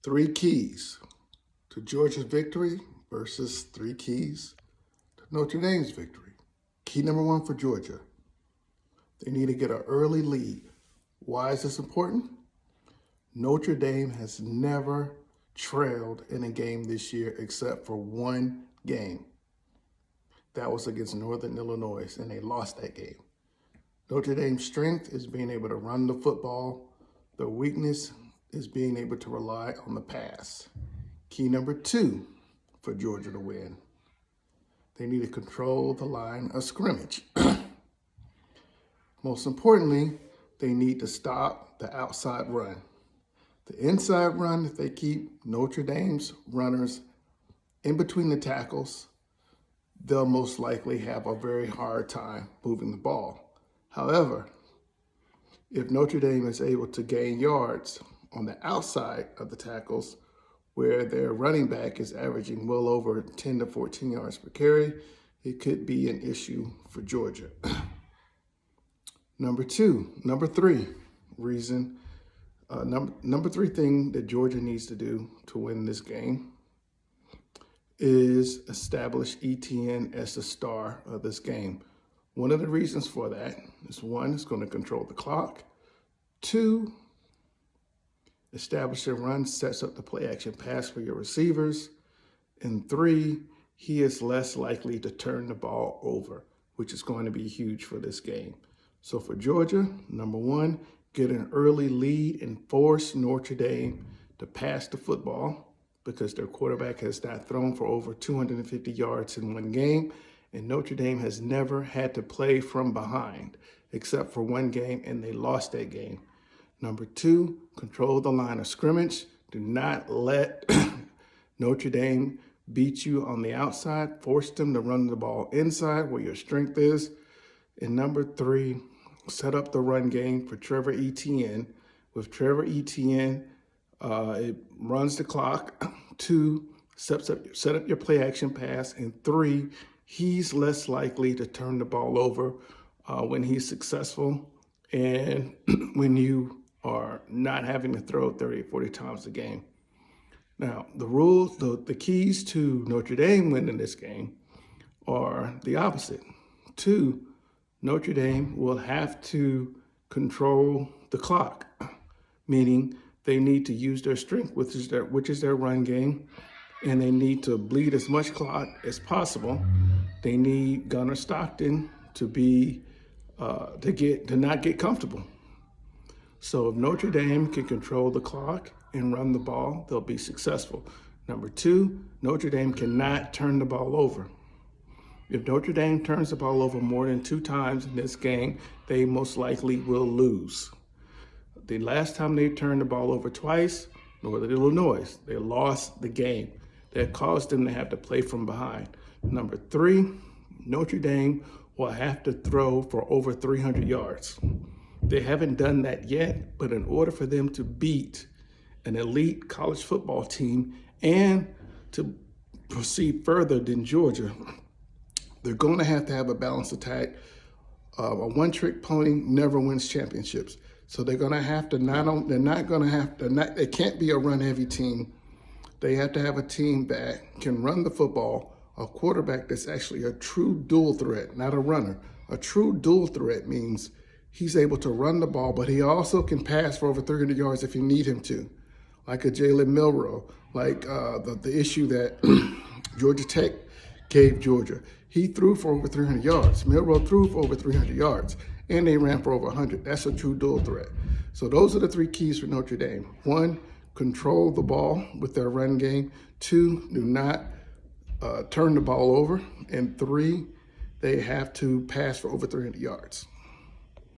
Three keys to Georgia's victory versus three keys to Notre Dame's victory. Key number one for Georgia, they need to get an early lead. Why is this important? Notre Dame has never trailed in a game this year except for one game. That was against Northern Illinois, and they lost that game. Notre Dame's strength is being able to run the football. Their weakness is being able to rely on the pass. Key number two for Georgia to win, they need to control the line of scrimmage. Most importantly, they need to stop the outside run. The inside run, if they keep Notre Dame's runners in between the tackles, they'll most likely have a very hard time moving the ball. However, if Notre Dame is able to gain yards on the outside of the tackles, where their running back is averaging well over 10 to 14 yards per carry, it could be an issue for Georgia. Number three thing that Georgia needs to do to win this game is establish ETN as the star of this game. One of the reasons for that is, one, it's going to control the clock. Two, establish a run sets up the play action pass for your receivers. And three, he is less likely to turn the ball over, which is going to be huge for this game. So for Georgia, number one, get an early lead and force Notre Dame to pass the football, because their quarterback has not thrown for over 250 yards in one game. And Notre Dame has never had to play from behind except for one game, and they lost that game. Number two, control the line of scrimmage. Do not let Notre Dame beat you on the outside. Force them to run the ball inside where your strength is. And number three, set up the run game for Trevor Etienne. With Trevor Etienne, it runs the clock. Two, set up your play action pass. And three, he's less likely to turn the ball over when he's successful and when you are not having to throw 30 or 40 times a game. Now, the keys to Notre Dame winning this game are the opposite. Two, Notre Dame will have to control the clock, meaning they need to use their strength, which is their run game, and they need to bleed as much clock as possible. They need Gunnar Stockton to not get comfortable. So if Notre Dame can control the clock and run the ball, they'll be successful. Number two, Notre Dame cannot turn the ball over. If Notre Dame turns the ball over more than 2 times in this game, they most likely will lose. The last time they turned the ball over twice, Northern Illinois, they lost the game. That caused them to have to play from behind. Number three, Notre Dame will have to throw for over 300 yards. They haven't done that yet, but in order for them to beat an elite college football team and to proceed further than Georgia, they're going to have a balanced attack. A one-trick pony never wins championships. So they're going to have to they can't be a run-heavy team. They have to have a team that can run the football, a quarterback that's actually a true dual threat, not a runner. A true dual threat means he's able to run the ball, but he also can pass for over 300 yards if you need him to, like a Jalen Milroe, like the issue that Georgia Tech gave Georgia. He threw for over 300 yards. Milroe threw for over 300 yards, and they ran for over 100. That's a true dual threat. So those are the three keys for Notre Dame. One, control the ball with their run game. Two, do not turn the ball over. And three, they have to pass for over 300 yards.